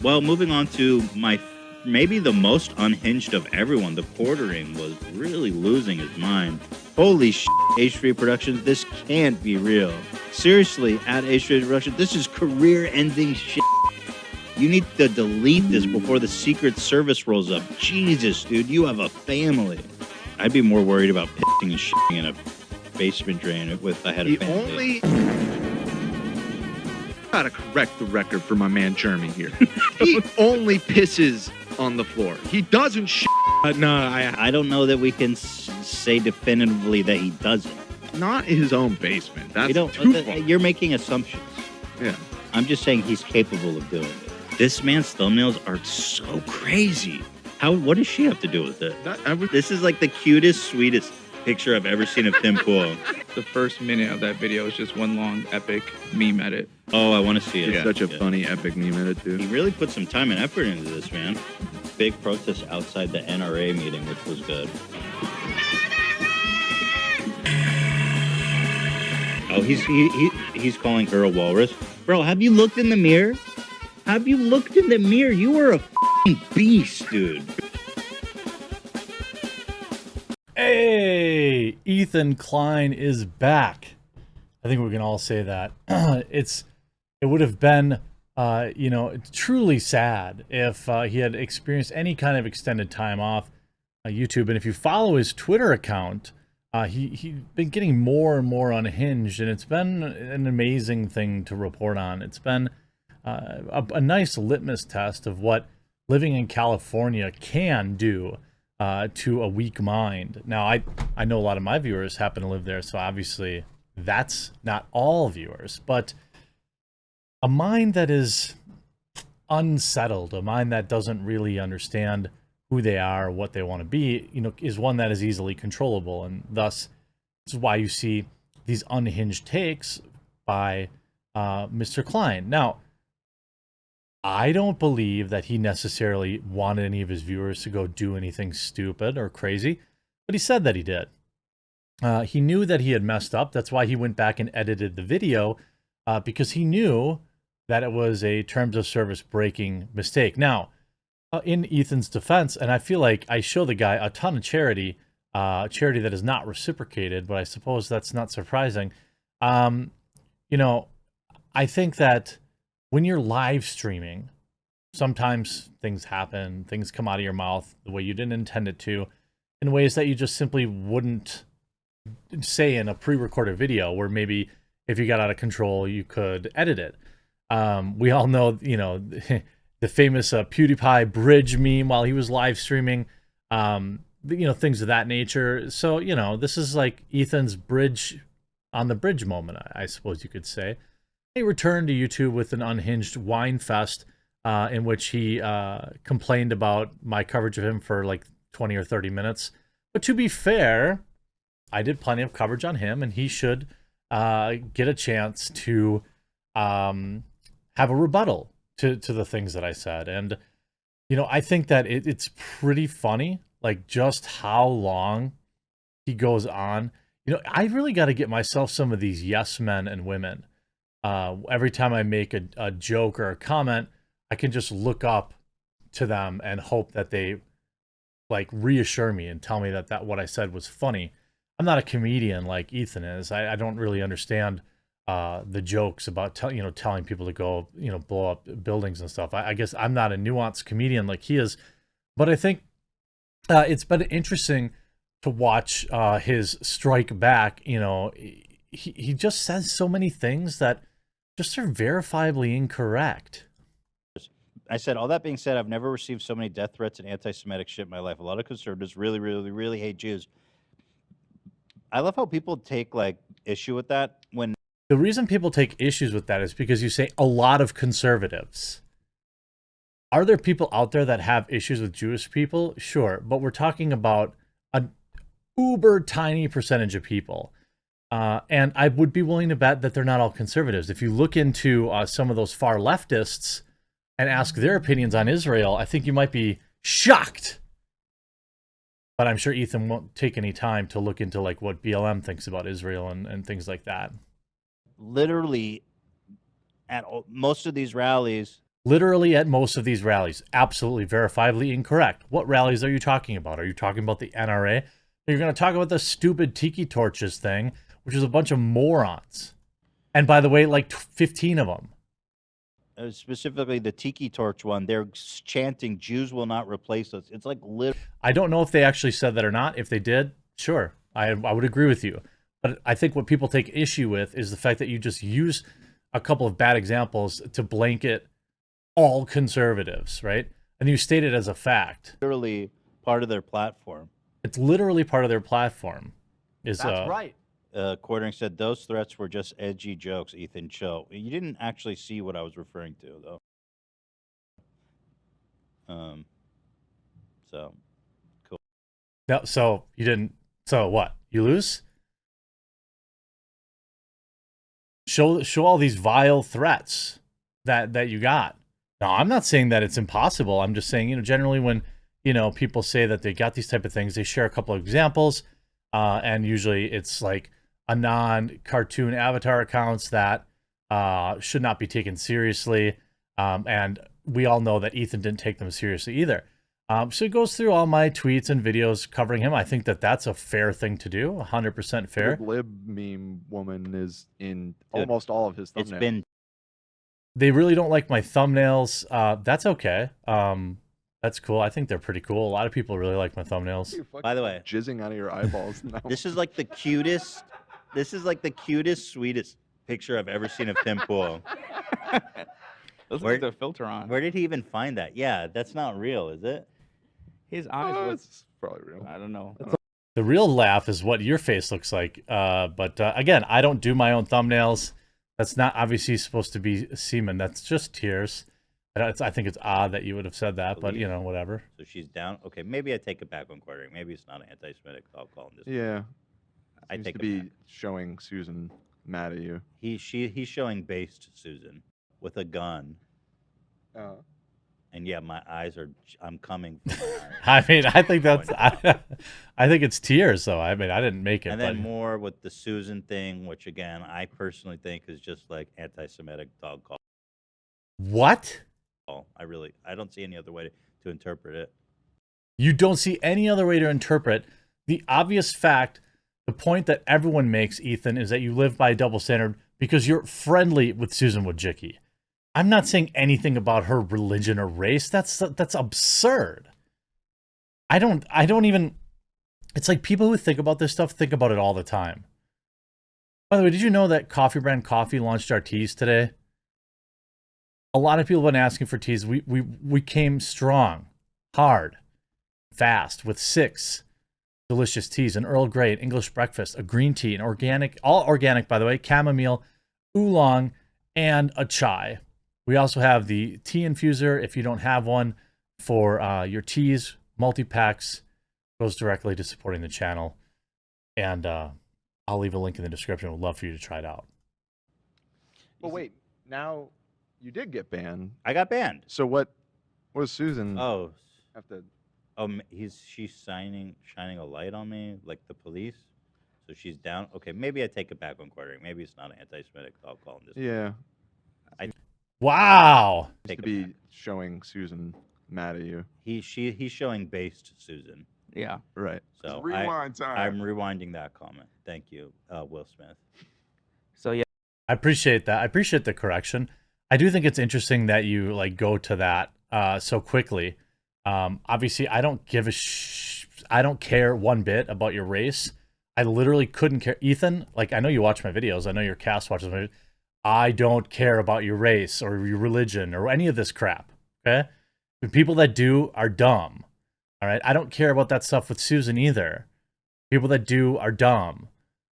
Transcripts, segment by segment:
Well, moving on to maybe the most unhinged of everyone, TheQuartering was really losing his mind. Holy shit, H3 Productions, this can't be real. Seriously, at H3 Productions, this is career-ending shit. You need to delete this before the Secret Service rolls up. Jesus, dude, you have a family. I'd be more worried about pissing and shitting in a basement drain if I had a family. Gotta correct the record for my man Jeremy here. He only pisses on the floor. He doesn't shit. No, I don't know that we can say definitively that he doesn't. Not his own basement. That's You're making assumptions. Yeah. I'm just saying he's capable of doing it. This man's thumbnails are so crazy. What does she have to do with it? This is like the cutest, sweetest picture I've ever seen of Tim Pool. The first minute of that video is just one long epic meme edit. Oh, I want to see it. It's such a funny, epic meme edit, too. He really put some time and effort into this, man. Big protest outside the NRA meeting, which was good. Oh, he's calling her a walrus. Bro, have you looked in the mirror? Have you looked in the mirror? You are a f***ing beast, dude. Hey, Ethan Klein is back. I think we can all say that. It would have been, truly sad if he had experienced any kind of extended time off YouTube. And if you follow his Twitter account, he's been getting more and more unhinged, and it's been an amazing thing to report on. It's been a nice litmus test of what living in California can do to a weak mind. Now, I know a lot of my viewers happen to live there, so obviously that's not all viewers, but a mind that is unsettled, a mind that doesn't really understand who they are, what they want to be, is one that is easily controllable. And thus, this is why you see these unhinged takes by Mr. Klein. Now, I don't believe that he necessarily wanted any of his viewers to go do anything stupid or crazy, but he said that he did. He knew that he had messed up. That's why he went back and edited the video, because he knew that it was a terms of service breaking mistake. Now, in Ethan's defense, and I feel like I show the guy a ton of charity that is not reciprocated, but I suppose that's not surprising. I think that when you're live streaming, sometimes things happen, things come out of your mouth the way you didn't intend it to, in ways that you just simply wouldn't say in a pre-recorded video, where maybe if you got out of control, you could edit it. We all know, the famous PewDiePie bridge meme while he was live streaming, things of that nature. So, this is like Ethan's bridge on the bridge moment, I suppose you could say. He returned to YouTube with an unhinged whine fest in which he complained about my coverage of him for like 20 or 30 minutes. But to be fair, I did plenty of coverage on him, and he should get a chance to have a rebuttal to the things that I said. And, I think that it's pretty funny, like just how long he goes on. I really got to get myself some of these yes men and women. Every time I make a joke or a comment, I can just look up to them and hope that they like reassure me and tell me that what I said was funny. I'm not a comedian like Ethan is. I don't really understand the jokes about telling people to go blow up buildings and stuff. I guess I'm not a nuanced comedian like he is, but I think it's been interesting to watch his strike back. He just says so many things that just are verifiably incorrect. I said, all that being said, I've never received so many death threats and anti-Semitic shit in my life. A lot of conservatives really, really, really hate Jews. I love how people take like issue with that. When the reason people take issues with that is because you say a lot of conservatives. Are there people out there that have issues with Jewish people? Sure, but we're talking about an uber tiny percentage of people. And I would be willing to bet that they're not all conservatives. If you look into some of those far leftists and ask their opinions on Israel, I think you might be shocked. But I'm sure Ethan won't take any time to look into like what BLM thinks about Israel and things like that. Literally, at most of these rallies, Literally at most of these rallies. Absolutely verifiably incorrect. What rallies are you talking about? Are you talking about the NRA? You're going to talk about the stupid tiki torches thing, which is a bunch of morons. And by the way, like 15 of them. Specifically the tiki torch one, they're chanting Jews will not replace us. It's like I don't know if they actually said that or not. If they did, sure, I would agree with you. But I think what people take issue with is the fact that you just use a couple of bad examples to blanket all conservatives, right? And you state it as a fact. literally part of their platform. It's literally part of their platform. That's right. Quartering said those threats were just edgy jokes, Ethan. Chill. You didn't actually see what I was referring to, though. So cool. No, so you didn't. So what? You lose? Show all these vile threats that you got. Now, I'm not saying that it's impossible. I'm just saying, you know, generally when, you know, people say that they got these type of things, they share a couple of examples, and usually it's like a non-cartoon avatar accounts that should not be taken seriously. And we all know that Ethan didn't take them seriously either. So it goes through all my tweets and videos covering him. I think that that's a fair thing to do, 100% fair. The lib meme woman is in almost all of his thumbnails. It's been They really don't like my thumbnails. That's okay. That's cool. I think they're pretty cool. A lot of people really like my thumbnails. By the way, jizzing out of your eyeballs now. this is like the cutest. This is like the cutest, sweetest picture I've ever seen of Tim Pool. Let's Where- put the filter on. Where did he even find that? Yeah, that's not real, is it? His eyes was, It's probably real. I don't know. The real laugh is what your face looks like. But again, I don't do my own thumbnails. That's not obviously supposed to be semen. That's just tears. I think it's odd that you would have said that, but you know, whatever. So she's down. Okay, maybe I take it back on Quartering. Maybe it's not anti-Semitic. I'll call him this. Yeah. I Seems take to it be back. showing Susan mad at you. He's showing based Susan with a gun, and yeah, my eyes are. I'm coming from my eyes. I mean, I think that's. I think it's tears, though. I mean, I didn't make it. And then but more with the Susan thing, which again I personally think is just like anti-Semitic dog call. what? I don't see any other way to interpret it. You don't see any other way to interpret the obvious fact. The point that everyone makes, Ethan, is that you live by a double standard because you're friendly with Susan Wojcicki. I'm not saying anything about her religion or race. That's absurd. I don't even. It's like people who think about this stuff think about it all the time. By the way, did you know that Coffee Brand Coffee launched our teas today? A lot of people have been asking for teas. We came strong, hard, fast with 6 delicious teas: an Earl Grey, an English breakfast, a green tea, an organic, all organic by the way, chamomile, oolong, and a chai. We also have the tea infuser. If you don't have one for your teas, multi-packs, goes directly to supporting the channel. And I'll leave a link in the description. Would love for you to try it out. But wait, now you did get banned. I got banned. So what was Susan Oh, have to? she's shining a light on me like the police. So she's down. Okay, maybe I take it back on Quartering. Maybe it's not anti-Semitic. I'll call him this. Yeah. Wow. Seems to be showing Susan mad at you. He's showing based Susan. Yeah. Right. So Rewind time. I'm rewinding that comment. Thank you, Will Smith. So yeah. I appreciate that. I appreciate the correction. I do think it's interesting that you like go to that so quickly. Obviously, I don't give a I don't care one bit about your race. I literally couldn't care. Ethan, like, I know you watch my videos. I know your cast watches my videos. I don't care about your race or your religion or any of this crap. Okay? The people that do are dumb. All right? I don't care about that stuff with Susan either. People that do are dumb.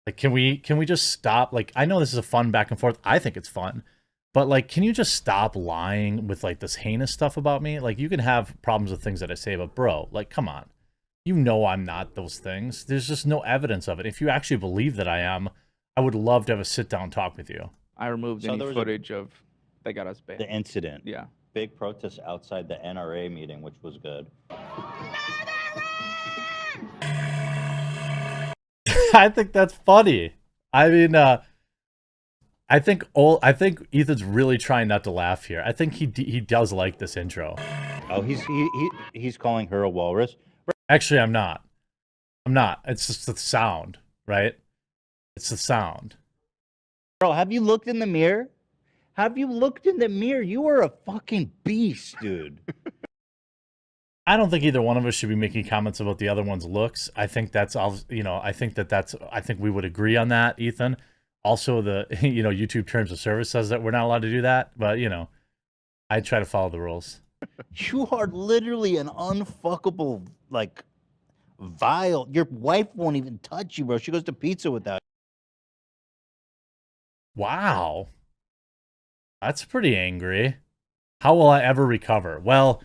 Like, can we just stop? Like, I know this is a fun back and forth. I think it's fun. But, like, can you just stop lying with, like, this heinous stuff about me? Like, you can have problems with things that I say, but, bro, like, come on. You know I'm not those things. There's just no evidence of it. If you actually believe that I am, I would love to have a sit-down talk with you. I removed So any there was footage of that got us banned. The incident. Yeah. Big protest outside the NRA meeting, which was good. I think that's funny. I mean, I think Ethan's really trying not to laugh here. I think he does like this intro. Oh, he's calling her a walrus. Actually, I'm not. I'm not. It's just the sound, right? It's the sound. Bro, have you looked in the mirror? Have you looked in the mirror? You are a fucking beast, dude. I don't think either one of us should be making comments about the other one's looks. I think that's all, I think we would agree on that, Ethan. Also, the, YouTube terms of service says that we're not allowed to do that, but, I try to follow the rules. You are literally an unfuckable, like, vile. Your wife won't even touch you, bro. She goes to pizza without you. Wow. That's pretty angry. How will I ever recover? Well,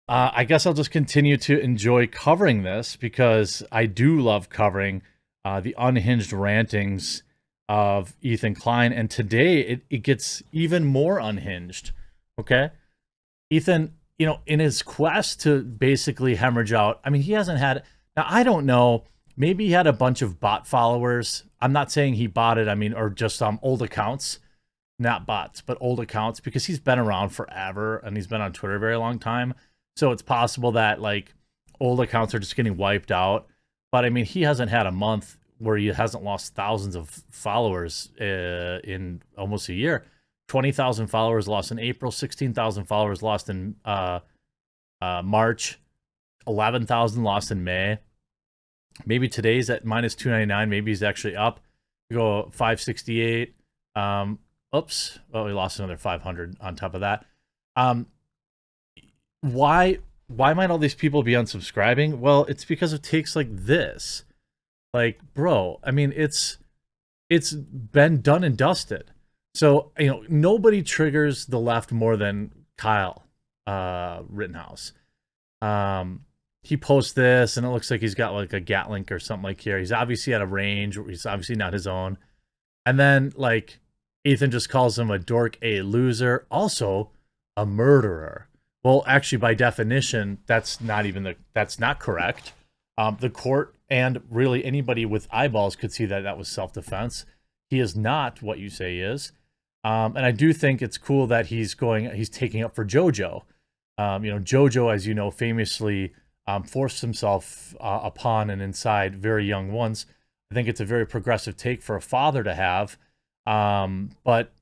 I guess I'll just continue to enjoy covering this because I do love covering the unhinged rantings of Ethan Klein. And today it gets even more unhinged. Okay? Ethan, in his quest to basically hemorrhage out, I mean, he hasn't had, now I don't know, maybe he had a bunch of bot followers. I'm not saying he botted, or just old accounts, not bots, but old accounts, because he's been around forever and he's been on Twitter a very long time. So it's possible that like old accounts are just getting wiped out. But I mean, he hasn't had a month where he hasn't lost thousands of followers in almost a year. 20,000 followers lost in April, 16,000 followers lost in March, 11,000 lost in May. Maybe today's at minus 299. Maybe he's actually up. Go 568. Oops. Oh, he lost another 500 on top of that. Why might all these people be unsubscribing? Well, it's because of takes like this. Like, bro, I mean, it's been done and dusted. So, nobody triggers the left more than Kyle Rittenhouse. He posts this, and it looks like he's got like a Gatling or something like here. He's obviously at a range. He's obviously not his own. And then, like, Ethan just calls him a dork, a loser, also a murderer. Well, actually, by definition, that's not correct. The court and really anybody with eyeballs could see that that was self-defense. He is not what you say he is. And I do think it's cool that he's taking up for JoJo. JoJo, as you know, famously forced himself upon and inside very young ones. I think it's a very progressive take for a father to have. But,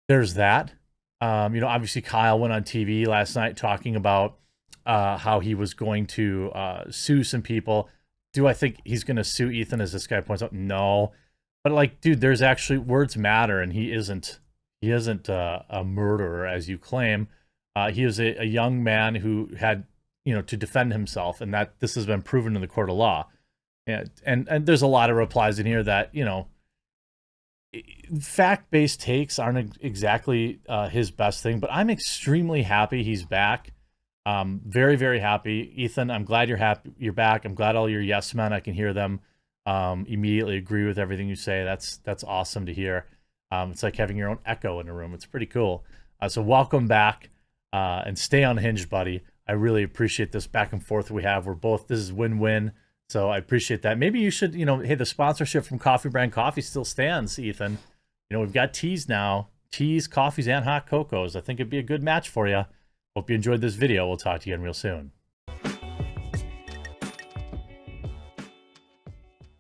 there's that. Obviously Kyle went on TV last night talking about how he was going to sue some people. Do I think he's going to sue Ethan, as this guy points out? No. But like, dude, there's actually, words matter, and he isn't a murderer as you claim. He is a young man who had, to defend himself, and that this has been proven in the court of law. And there's a lot of replies in here that, fact-based takes aren't exactly his best thing, but I'm extremely happy he's back. Very, very happy. Ethan, I'm glad you're back. I'm glad all your yes men, I can hear them immediately agree with everything you say. That's awesome to hear. It's like having your own echo in a room. It's pretty cool. So welcome back and stay unhinged, buddy. I really appreciate this back and forth we have. This is win-win. So I appreciate that. Maybe you should, hey, the sponsorship from Coffee Brand Coffee still stands, Ethan. We've got teas now. Teas, coffees, and hot cocos. I think it'd be a good match for you. Hope you enjoyed this video. We'll talk to you again real soon.